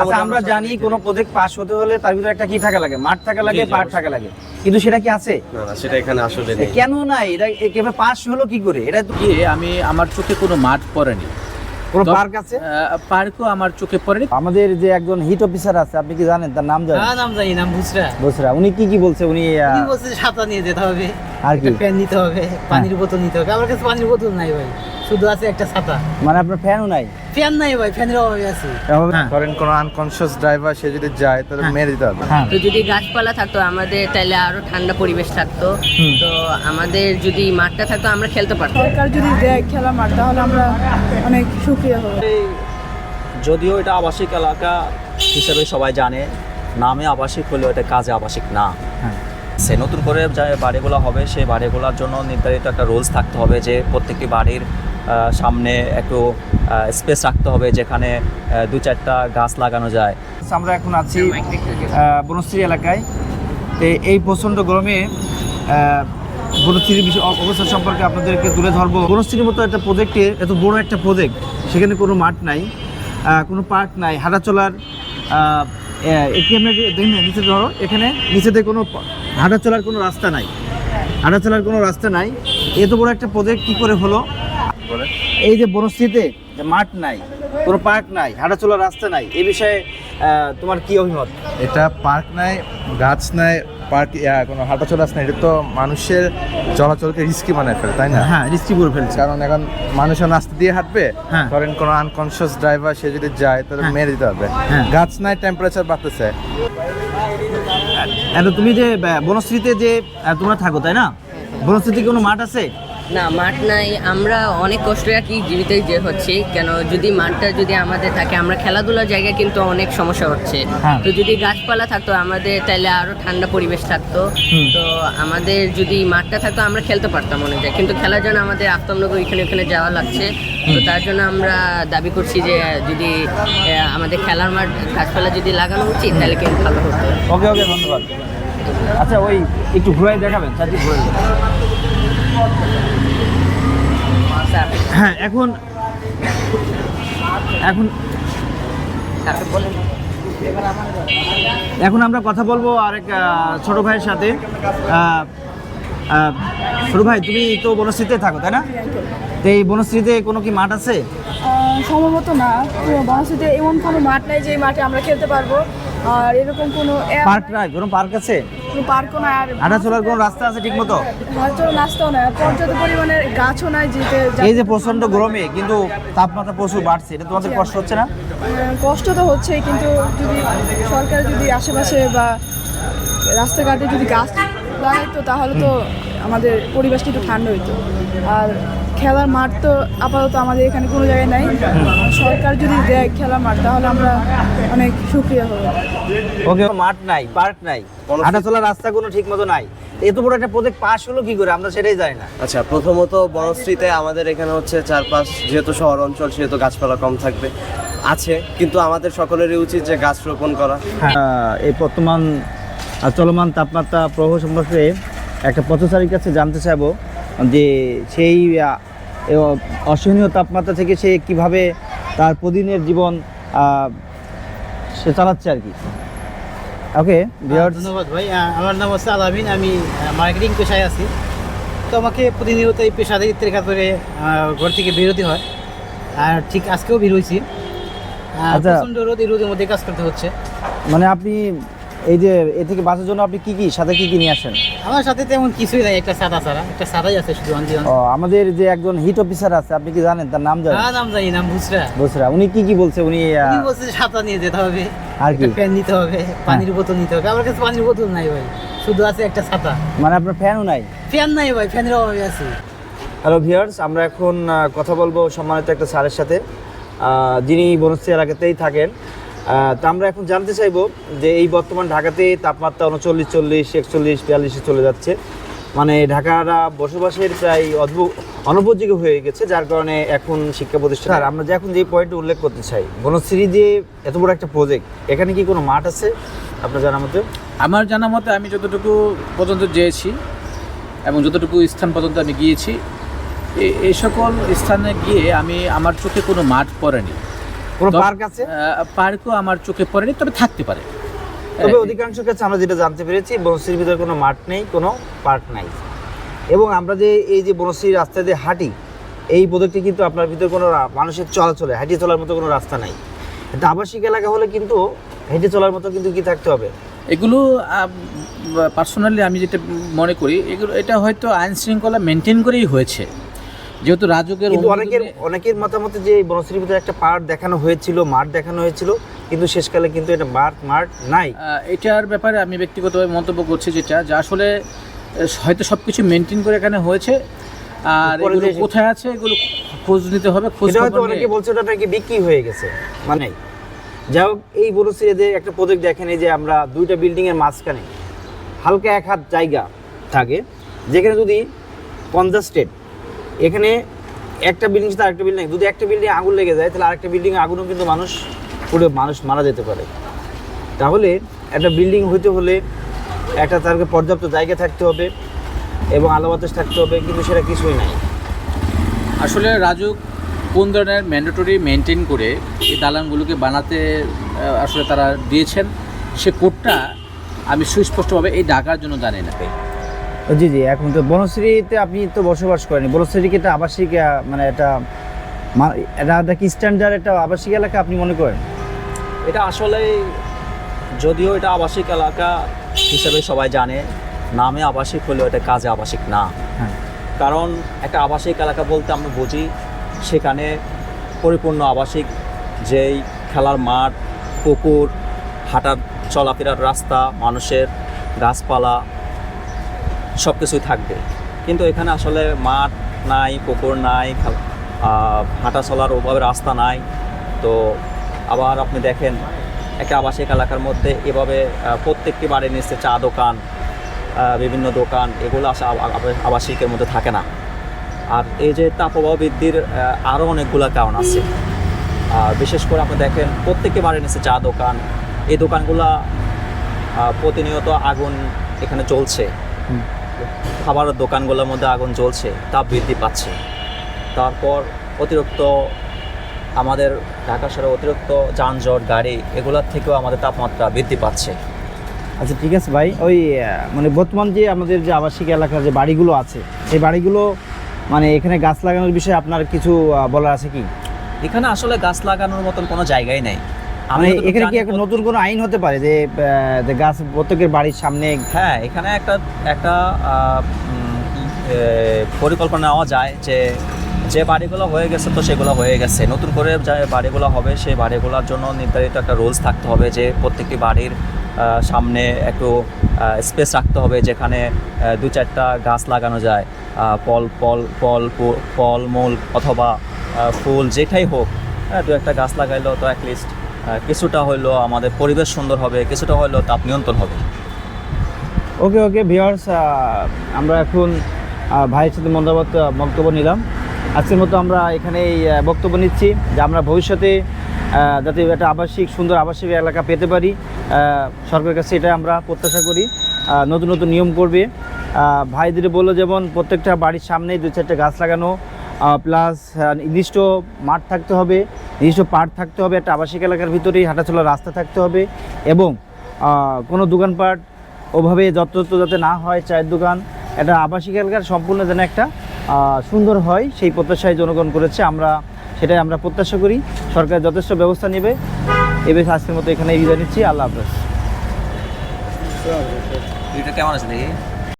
আচ্ছা আমরা জানি কোনো প্রজেক্ট পাস হতে হলে তার ভিতরে একটা কি থাকা লাগে, মাঠ থাকা লাগে, পার্ক থাকা লাগে, কিন্তু সেটা কি আছে? না সেটা এখানে আসলে নেই। কেন নাই? এটা কিভাবে পাস হলো কি করে? এটা তো গিয়ে আমি আমার চোখে কোনো মাঠ পড়েনি, কোনো পার্ক আছে? পার্কও আমার চোখে পড়েনি। আমাদের যে একজন হিট অফিসার আছে, আপনি কি জানেন তার নাম জানেন? নাম জানি, নাম বুসরা। বুসরা, উনি কি বলছে? উনি বলছে ছাতা নিয়ে যেতে হবে, আর কি ফ্যান নিতে হবে, পানির বোতল নিতে হবে। আমার কাছে পানির বোতল নাই ভাই, শুধু আছে একটা ছাতা। মানে আপনার ফ্যানও নাই? ফ্যান নাই ভাই, ফ্যানের অভাবে আছে। ধরেন কোনো আনকনসিয়াস ড্রাইভার সে যদি যায় তাহলে মেরে দিতে হবে। হ্যাঁ তো যদি গাছপালা থাকতো আমাদের, তাহলে আরো ঠান্ডা পরিবেশ থাকতো। তো আমাদের যদি মাঠটা থাকতো আমরা খেলতে পারতাম। সরকার যদি দেয় খেলা মাঠ, তাহলে আমরা অনেক সুখী হব। যদিও এটা আবাসিক এলাকা হিসেবে সবাই জানে, নামে আবাসিক হলেও এটা কাজে আবাসিক না। সে নতুন করে যে বাড়িগুলো হবে সেই বাড়িগুলোর জন্য নির্ধারিত একটা রুলস থাকতে হবে যে প্রত্যেকটি বাড়ির সামনে একটু স্পেস রাখতে হবে যেখানে 2-4টা গাছ লাগানো যায়। আমরা এখন আছি বনশ্রী এলাকায়। তো এই প্রচণ্ড গরমে বনশ্রীর বিষয় অবস্থা সম্পর্কে আপনাদেরকে তুলে ধরবো। বনশ্রীর মতো একটা প্রজেক্টে, এত বড় একটা প্রজেক্ট, সেখানে কোনো মাঠ নাই, কোনো পার্ক নাই, হাঁটা চলার একটি আমরা দেখুন নিচে ধরো, এখানে নিচেতে কোনো হাঁটা চলার কোনো রাস্তা নাই, হাঁটা চলার কোনো রাস্তা নাই। এত বড় একটা প্রজেক্ট কী করে হলো? এই যে বনশ্রীতে যে মাঠ নাই, কোনো পার্ক নাই, হাঁটা চলার রাস্তা নাই, এই বিষয়ে তোমার কি অভিমত? এটা পার্ক নাই, গাছ নাই, পার্ক কোনো হাঁটাচলা নাই, এটা তো মানুষের চলাচলকে রিস্কি বানায় ফেলে, তাই না? হ্যাঁ, রিস্কি করে ফেলছে। কারণ এখন মানুষের রাস্তা দিয়ে হাঁটবে, হ্যাঁ। ধরেন কোনো আনকনসিয়াস ড্রাইভার সে যদি যায় তাহলে মেরে দিতে হবে। হ্যাঁ। গাছ নাই, টেম্পারেচার বাড়তেছে। তুমি যে বনশ্রীতে যে তোমরা থাকো, তাই না? বনশ্রীতে কোনো মাঠ আছে? না, মাঠ নাই। আমরা অনেক কষ্ট আর কি জীবিত যে হচ্ছে, কেন যদি মাঠটা যদি আমাদের থাকে, আমরা খেলাধুলার জায়গায় কিন্তু অনেক সমস্যা হচ্ছে। হ্যাঁ। তো যদি গাছপালা থাকতো আমাদের, তাহলে আরো ঠান্ডা পরিবেশ থাকতো। তো আমাদের যদি মাঠটা থাকতো আমরা খেলতে পারতাম অনেক জায়গায়, কিন্তু খেলার জন্য আমাদের আফতাবনগর এখানে যাওয়া লাগছে। তো তার জন্য আমরা দাবি করছি যে যদি আমাদের খেলার মাঠ গাছপালা যদি লাগানো উচিত, তাহলে কিন্তু ভালো হতো। ওকে, ধন্যবাদ। আচ্ছা, ওই একটু ঘুরাই দেখাবেন, চারটি ঘুরাই দেখাবেন। হ্যাঁ, এখন আমরা কথা বলবো আরেক ছোট ভাইয়ের সাথে। ছোট ভাই, তুমি তো বনশ্রীতে থাকো, তাই না? তো এই বনশ্রীতে কোনো কি মাঠ আছে? সম্ভবত না, বনশ্রীতে এমন কোনো মাঠ নাই যে মাঠে আমরা খেলতে পারবো। আর এরকম কোনো পার্ক নাই? কোনো পার্ক আছে? পার্কও নাই। আর হাঁটা চলার কোনো রাস্তা আছে ঠিক মতো? হয়তো রাস্তাও নাই, পর্যাপ্ত পরিমাণে গাছও নাই। এই যে প্রচন্ড গরমে কিন্তু তাপমাত্রা প্রচুর বাড়ছে, এটা তোমাদের কষ্ট হচ্ছে না? কষ্ট তো হচ্ছে, কিন্তু যদি সরকার যদি আশেপাশে বা রাস্তাঘাটে যদি গাছ লাগাইতো, তাহলে তো আমাদের পরিবেশটা একটু ঠান্ডা হইতো। আর খেলার মাঠ তো আপাতত আমাদের এখানে কোনো জায়গায় নাই। সরকার যদি দেয় খেলার মাঠ, তাহলে আমরা অনেক সুখী হব। ওকে, মাঠ নাই, পার্ক নাই, হাঁটা চলার রাস্তা কোনো ঠিক মতো নাই। এত বড় একটা প্রজেক্ট পাস হলো কি করে, আমরা সেটাই জানি না। আচ্ছা, প্রথমত বনশ্রীতে আমাদের এখানে হচ্ছে চারপাশ, যেহেতু শহর অঞ্চল সেহেতু গাছপালা কম থাকবে আছে, কিন্তু আমাদের সকলেরই উচিত যে গাছ রোপণ করা। এই বর্তমান চলমান তাপমাত্রা প্রবাহ সম্পর্কে একটা পথচারীর কাছে জানতে চাইবো যে সেই অসহনীয় তাপমাত্রা থেকে সে কিভাবে তার প্রতিদিনের জীবন সে চালাচ্ছে আর কি। ওকে, ধন্যবাদ ভাই। আমার নাম হচ্ছে আলামিন, আমি মার্কেটিং পেশায় আছি। তো আমাকে প্রতিনিয়ত এই পেশাদারিত্বের কারণে ঘর থেকে বেরোতে হয়, আর ঠিক আজকেও বের হয়েছি। আচ্ছা। প্রচণ্ড রোদ, এই রোদের মধ্যে কাজ করতে হচ্ছে। মানে আপনি এই যে এ থেকে বাঁচার জন্য আপনি সাথে কি নিয়ে আসেন? আমার সাথে তেমন কিছুই নাই, একটা ছাতা ছাড়া, একটা ছাতাই আছে শুধু। আমাদের যে একজন হিট অফিসার আছে, আপনি কি জানেন তার নাম জানেন? নাম জানি, নাম বুসরা। বুসরা, উনি কি বলছে? উনি বলছে ছাতা নিয়ে যেতে হবে, আর কি ফ্যান নিতে হবে, পানির বোতল নিতে হবে। আমার কাছে পানির বোতল নাই ভাই, শুধু আছে একটা ছাতা। মানে আপনার ফ্যানও নাই? ফ্যান নাই ভাই, ফ্যানের অভাবে আছে। হ্যালো ভিউয়ার্স, আমরা এখন কথা বলবো সম্মানিত একটা স্যারের সাথে, যিনি বনশ্রী এলাকাতেই থাকেন। তা আমরা এখন জানতে চাইবো যে এই বর্তমান ঢাকাতে তাপমাত্রা 39, 40, 41, 42-এ চলে যাচ্ছে। মানে ঢাকারা বসবাসের প্রায় অনুপযোগী হয়ে গেছে, যার কারণে এখন শিক্ষা প্রতিষ্ঠান। আর আমরা যে এখন যে পয়েন্টে উল্লেখ করতে চাই, বনশ্রী যে এত বড় একটা প্রজেক্ট, এখানে কি কোনো মাঠ আছে আপনার জানা মতে? আমার জানা মতে আমি যতটুকু পর্যন্ত গিয়েছি এবং যতটুকু স্থান পর্যন্ত আমি গিয়েছি, এই সকল স্থানে গিয়ে আমার চোখে কোনো মাঠ পড়েনি। কোনো পার্ক আছে? পার্কও আমার চোখে পড়েনি, তবে থাকতে পারে। তবে অধিকাংশ ক্ষেত্রে আমরা যেটা জানতে পেরেছি বনশ্রীর ভিতরে কোনো মাঠ নেই, কোনো পার্ক নাই। এবং আমরা যে এই যে বনশ্রী রাস্তা দিয়ে হাঁটি, এই প্রজেক্টে কিন্তু আপনার ভিতরে কোনো মানুষের চলাচলে হাঁটিয়ে চলার মতো কোনো রাস্তা নাই। এটা আবাসিক এলাকা হলে কিন্তু হেঁটে চলার মতো কিন্তু কি থাকতে হবে? এগুলো পার্সোনালি আমি যেটা মনে করি, এটা হয়তো আইন শৃঙ্খলা মেনটেন করেই হয়েছে, যেহেতু রাজুকের কিন্তু অনেকের মতামতে যে বনশ্রীর ভিতরে একটা পার্ক দেখানো হয়েছিল, মাঠ দেখানো হয়েছিল, কিন্তু শেষকালে কিন্তু এটা মাঠ নাই। এটার ব্যাপারে আমি ব্যক্তিগতভাবে মন্তব্য করছি যেটা যে আসলে হয়তো সব কিছু মেনটেন করে এখানে হয়েছে, আর এগুলো কোথায় আছে এগুলো খোঁজ নিতে হবে। খোঁজ হয়তো অনেকে বলছে ওটা নাকি বিক্রি হয়ে গেছে, মানে যাই হোক এই বনশ্রীতে একটা প্রজেক্ট দেখেন, এই যে আমরা দুইটা বিল্ডিংয়ের মাঝখানে হালকা 1 হাত জায়গা থাকে, যেখানে যদি কনজাস্টেড, এখানে একটা বিল্ডিং সাথে আরেকটা বিল্ডিং, যদি একটা বিল্ডিং আগুন লেগে যায় তাহলে আরেকটা বিল্ডিং আগুনও কিন্তু মানুষ মারা যেতে পারে। তাহলে একটা বিল্ডিং হইতে হলে একটা তারকে পর্যাপ্ত জায়গা থাকতে হবে এবং আলো বাতাস থাকতে হবে, কিন্তু সেটা কিছুই নাই। আসলে রাজুক কোন ধরনের ম্যান্ডেটরি মেনটেন করে এই দালানগুলোকে বানাতে আসলে তারা দিয়েছেন, সে কোডটা আমি সুস্পষ্টভাবে এই ঢাকার জন্য জানি না। জি জি, এখন তো বনশ্রীতে আপনি তো বসবাস করেনি, বনশ্রীকে একটা আবাসিক মানে এটা কি স্ট্যান্ডার্ড একটা আবাসিক এলাকা আপনি মনে করেন? এটা আসলে যদিও এটা আবাসিক এলাকা হিসেবে সবাই জানে, নামে আবাসিক হলেও এটা কাজে আবাসিক না। হ্যাঁ, কারণ একটা আবাসিক এলাকা বলতে আমরা বুঝি সেখানে পরিপূর্ণ আবাসিক, যেই খেলার মাঠ, পুকুর, হাঁটার চলাফেরার রাস্তা, মানুষের গাছপালা সব কিছুই থাকবে। কিন্তু এখানে আসলে মাঠ নাই, পুকুর নাই, হাঁটা চলার ওভাবে রাস্তা নাই। তো আবার আপনি দেখেন একটা আবাসিক এলাকার মধ্যে এভাবে প্রত্যেকটি বাড়ির নিচে চা দোকান, বিভিন্ন দোকান, এগুলো আবাসিকের মধ্যে থাকে না। আর এই যে তাপপ্রবাহ বৃদ্ধির আরও অনেকগুলো কারণ আছে। বিশেষ করে আপনি দেখেন প্রত্যেকটি বাড়ির নিচে চা দোকান, এই দোকানগুলা প্রতিনিয়ত আগুন এখানে চলছে, খাবারের দোকানগুলোর মধ্যে আগুন জ্বলছে, তাপ বৃদ্ধি পাচ্ছে। তারপর অতিরিক্ত আমাদের ঢাকা শহরে অতিরিক্ত যানজট, গাড়ি, এগুলোর থেকেও আমাদের তাপমাত্রা বৃদ্ধি পাচ্ছে। আচ্ছা ঠিক আছে ভাই, ওই মানে বর্তমান যে আমাদের যে আবাসিক এলাকার যে বাড়িগুলো আছে, সেই বাড়িগুলো মানে এখানে গাছ লাগানোর বিষয়ে আপনার কিছু বলার আছে কি? এখানে আসলে গাছ লাগানোর মতন কোনো জায়গাই নেই। মানে এখানে কি একটা নতুন কোনো আইন হতে পারে যে গাছ প্রত্যেকের বাড়ির সামনে? হ্যাঁ, এখানে একটা পরিকল্পনা নেওয়া যায় যে বাড়িগুলো হয়ে গেছে তো সেগুলো হয়ে গেছে, নতুন করে যে বাড়িগুলো হবে সেই বাড়িগুলোর জন্য নির্ধারিত একটা রুলস থাকতে হবে যে প্রত্যেকটি বাড়ির সামনে একটু স্পেস রাখতে হবে যেখানে 2-4টা গাছ লাগানো যায়, ফলমূল অথবা ফুল যেটাই হোক, 2-একটা গাছ লাগাইলেও তো অ্যাটলিস্ট কিছুটা হইলেও আমাদের পরিবেশ সুন্দর হবে, কিছুটা হইলেও তাপ নিয়ন্ত্রণ হবে। ওকে ভিউয়ার্স, আমরা এখন ভাইয়ের সাথে মন্তব্য নিলাম। আজকের মতো আমরা এখানে বক্তব্য নিচ্ছি যে আমরা ভবিষ্যতে যাতে একটা সুন্দর আবাসিক এলাকা পেতে পারি, সরকারের কাছে এটা আমরা প্রত্যাশা করি। নতুন নতুন নিয়ম করবে, ভাইদের বললো যেমন প্রত্যেকটা বাড়ির সামনেই 2-4টা গাছ লাগানো, প্লাস নির্দিষ্ট মাঠ থাকতে হবে, নির্দিষ্ট পার্ক থাকতে হবে, একটা আবাসিক এলাকার ভিতরেই হাঁটাচলার রাস্তা থাকতে হবে, এবং কোনো দোকানপাট ওভাবে যত্রতত্র যাতে না হয়, চায়ের দোকান, একটা আবাসিক এলাকার সম্পূর্ণ যেন একটা সুন্দর হয়, সেই প্রত্যাশায় জনগণ করেছে। সেটাই আমরা প্রত্যাশা করি, সরকার যথেষ্ট ব্যবস্থা নেবে। এবার আজকের মতো এখানে বিদায় নিচ্ছি। আল্লাহ হাফেজ। এটা কেমন আছে দেখি?